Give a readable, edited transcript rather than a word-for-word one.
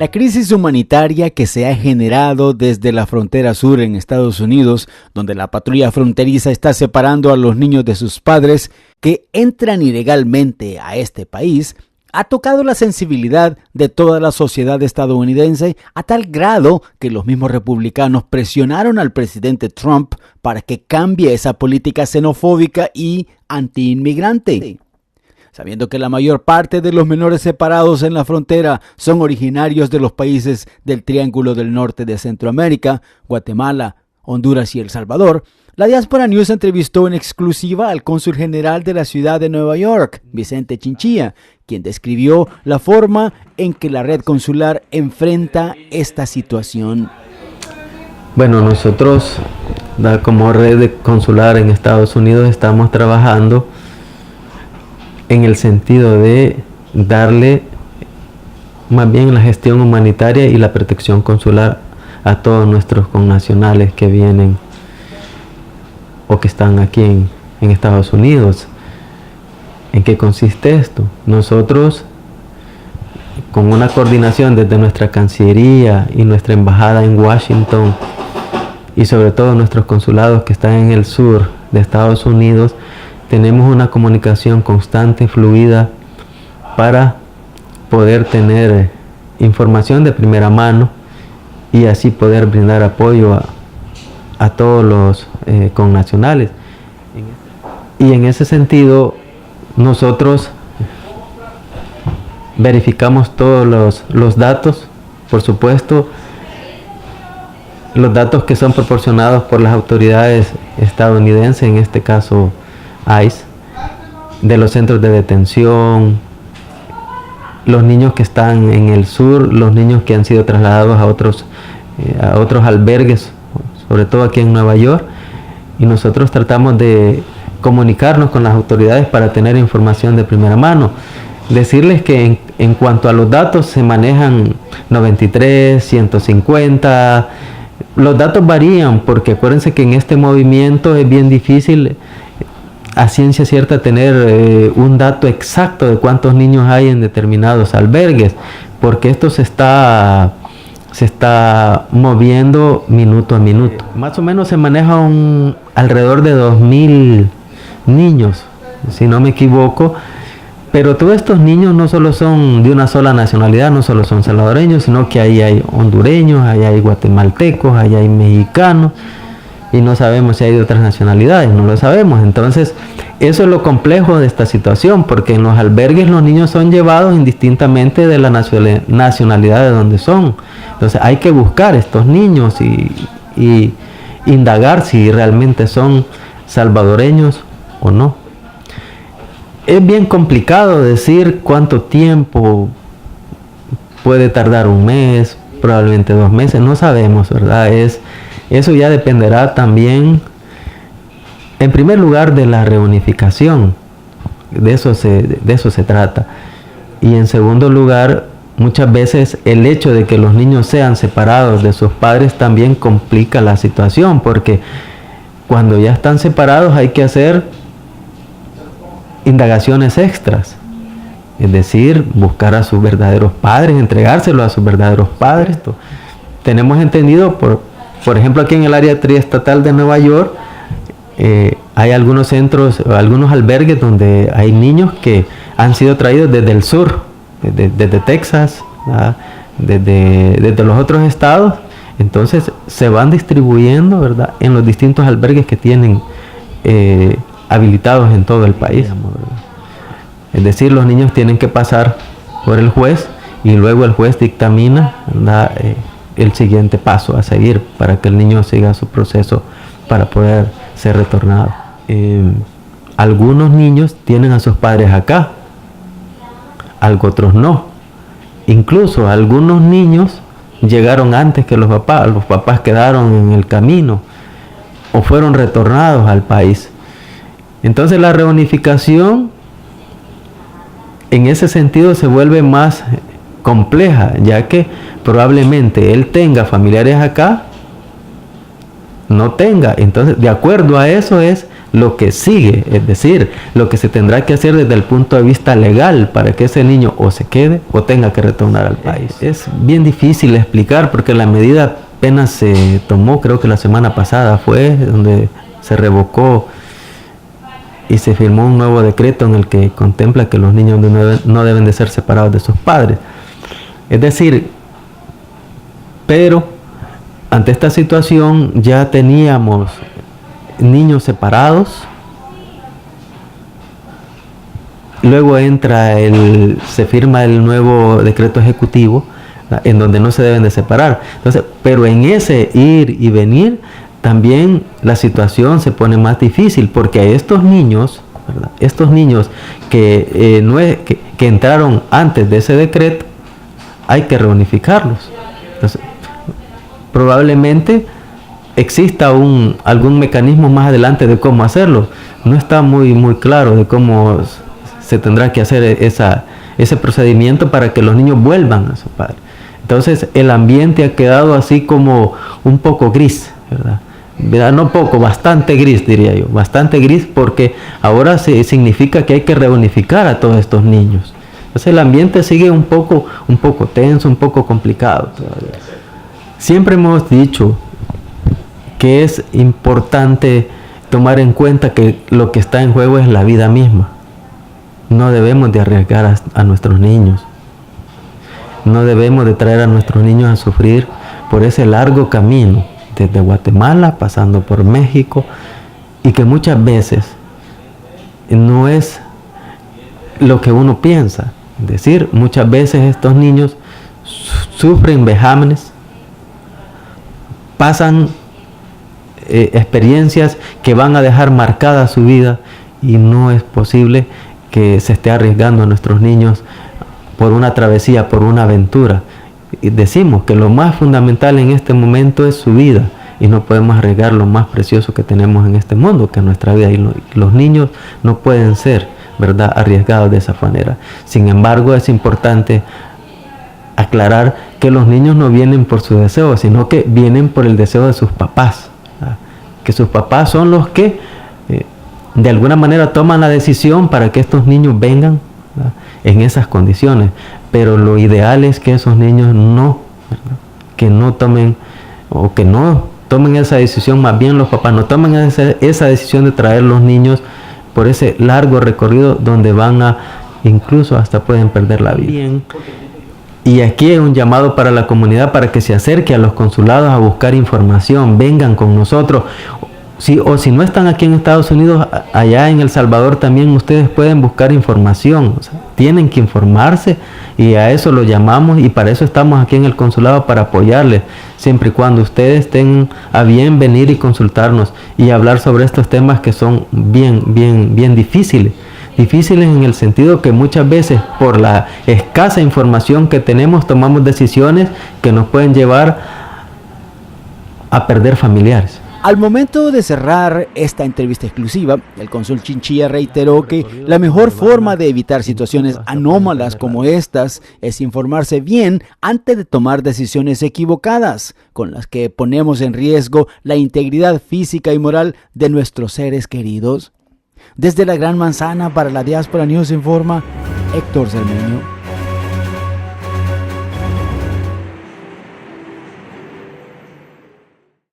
La crisis humanitaria que se ha generado desde la frontera sur en Estados Unidos, donde la patrulla fronteriza está separando a los niños de sus padres que entran ilegalmente a este país, ha tocado la sensibilidad de toda la sociedad estadounidense a tal grado que los mismos republicanos presionaron al presidente Trump para que cambie esa política xenofóbica y antiinmigrante. Sabiendo que la mayor parte de los menores separados en la frontera son originarios de los países del Triángulo del Norte de Centroamérica, Guatemala, Honduras y El Salvador, la Diaspora News entrevistó en exclusiva al cónsul general de la ciudad de Nueva York, Vicente Chinchilla, quien describió la forma en que la red consular enfrenta esta situación. Bueno, nosotros como red consular en Estados Unidos estamos trabajando en el sentido de darle más bien la gestión humanitaria y la protección consular a todos nuestros connacionales que vienen o que están aquí en Estados Unidos. ¿En qué consiste esto? Nosotros, con una coordinación desde nuestra Cancillería y nuestra embajada en Washington y sobre todo nuestros consulados que están en el sur de Estados Unidos, tenemos una comunicación constante, fluida, para poder tener información de primera mano y así poder brindar apoyo a todos los connacionales. Y en ese sentido, nosotros verificamos todos los datos, por supuesto, los datos que son proporcionados por las autoridades estadounidenses, en este caso ICE, de los centros de detención, los niños que están en el sur, los niños que han sido trasladados a otros albergues, sobre todo aquí en Nueva York, y nosotros tratamos de comunicarnos con las autoridades para tener información de primera mano. Decirles que en cuanto a los datos se manejan 93, 150, los datos varían porque acuérdense que en este movimiento es bien difícil a ciencia cierta tener un dato exacto de cuántos niños hay en determinados albergues, porque esto se está moviendo minuto a minuto. Más o menos se maneja alrededor de 2,000 niños, si no me equivoco, pero todos estos niños no solo son de una sola nacionalidad, no solo son salvadoreños, sino que ahí hay hondureños, ahí hay guatemaltecos, ahí hay mexicanos, y no sabemos si hay de otras nacionalidades, no lo sabemos. Entonces, eso es lo complejo de esta situación, porque en los albergues los niños son llevados indistintamente de la nacionalidad de donde son. Entonces, hay que buscar estos niños y indagar si realmente son salvadoreños o no. Es bien complicado decir cuánto tiempo puede tardar, un mes, probablemente 2 meses, no sabemos, ¿verdad? Eso ya dependerá también, en primer lugar, de la reunificación, de eso se trata. Y en segundo lugar, muchas veces el hecho de que los niños sean separados de sus padres también complica la situación, porque cuando ya están separados hay que hacer indagaciones extras, es decir, buscar a sus verdaderos padres, entregárselo a sus verdaderos padres. Tenemos entendido, por ejemplo, aquí en el área triestatal de Nueva York, hay algunos centros, algunos albergues donde hay niños que han sido traídos desde el sur, desde Texas, desde los otros estados. Entonces se van distribuyendo, ¿verdad?, en los distintos albergues que tienen habilitados en todo el país. Es decir, los niños tienen que pasar por el juez y luego el juez dictamina, ¿verdad?, el siguiente paso a seguir para que el niño siga su proceso para poder ser retornado. Algunos niños tienen a sus padres acá, otros no. Incluso algunos niños llegaron antes que los papás quedaron en el camino o fueron retornados al país. Entonces la reunificación en ese sentido se vuelve más compleja, ya que probablemente él tenga familiares acá, no tenga. Entonces, de acuerdo a eso es lo que sigue, es decir, lo que se tendrá que hacer desde el punto de vista legal para que ese niño o se quede o tenga que retornar al país. Es bien difícil explicar porque la medida apenas se tomó, creo que la semana pasada fue, donde se revocó y se firmó un nuevo decreto en el que contempla que los niños no deben de ser separados de sus padres. Es decir, pero ante esta situación ya teníamos niños separados, luego se firma el nuevo decreto ejecutivo en donde no se deben de separar. Entonces, pero en ese ir y venir también la situación se pone más difícil porque a estos niños, ¿verdad? Estos niños que entraron antes de ese decreto, hay que reunificarlos. Entonces, probablemente exista algún mecanismo más adelante de cómo hacerlo. No está muy claro de cómo se tendrá que hacer ese procedimiento para que los niños vuelvan a su padre. Entonces el ambiente ha quedado así como un poco gris, ¿verdad? No poco, bastante gris diría yo, bastante gris porque ahora significa que hay que reunificar a todos estos niños. Entonces el ambiente sigue un poco tenso, un poco complicado todavía. Siempre hemos dicho que es importante tomar en cuenta que lo que está en juego es la vida misma. No debemos de arriesgar a nuestros niños. No debemos de traer a nuestros niños a sufrir por ese largo camino, desde Guatemala, pasando por México, y que muchas veces no es lo que uno piensa. Es decir, muchas veces estos niños sufren vejámenes, pasan experiencias que van a dejar marcada su vida y no es posible que se esté arriesgando a nuestros niños por una travesía, por una aventura. Y decimos que lo más fundamental en este momento es su vida y no podemos arriesgar lo más precioso que tenemos en este mundo, que es nuestra vida, y los niños no pueden ser, ¿verdad?, arriesgados de esa manera. Sin embargo, es importante aclarar que los niños no vienen por su deseo, sino que vienen por el deseo de sus papás, ¿verdad? Que sus papás son los que de alguna manera toman la decisión para que estos niños vengan, ¿verdad?, en esas condiciones, pero lo ideal es que esos niños no tomen esa decisión, más bien los papás no tomen esa decisión de traer los niños por ese largo recorrido donde incluso hasta pueden perder la vida. Bien. Y aquí hay un llamado para la comunidad para que se acerque a los consulados a buscar información, vengan con nosotros. O si no están aquí en Estados Unidos, allá en El Salvador también ustedes pueden buscar información. O sea, tienen que informarse y a eso lo llamamos y para eso estamos aquí en el consulado, para apoyarles, siempre y cuando ustedes tengan a bien venir y consultarnos y hablar sobre estos temas que son bien difíciles. Difíciles en el sentido que muchas veces por la escasa información que tenemos tomamos decisiones que nos pueden llevar a perder familiares. Al momento de cerrar esta entrevista exclusiva, el cónsul Chinchilla reiteró que la mejor forma de evitar situaciones anómalas como estas es informarse bien antes de tomar decisiones equivocadas, con las que ponemos en riesgo la integridad física y moral de nuestros seres queridos. Desde la Gran Manzana para la Diáspora News informa Héctor Cermeño.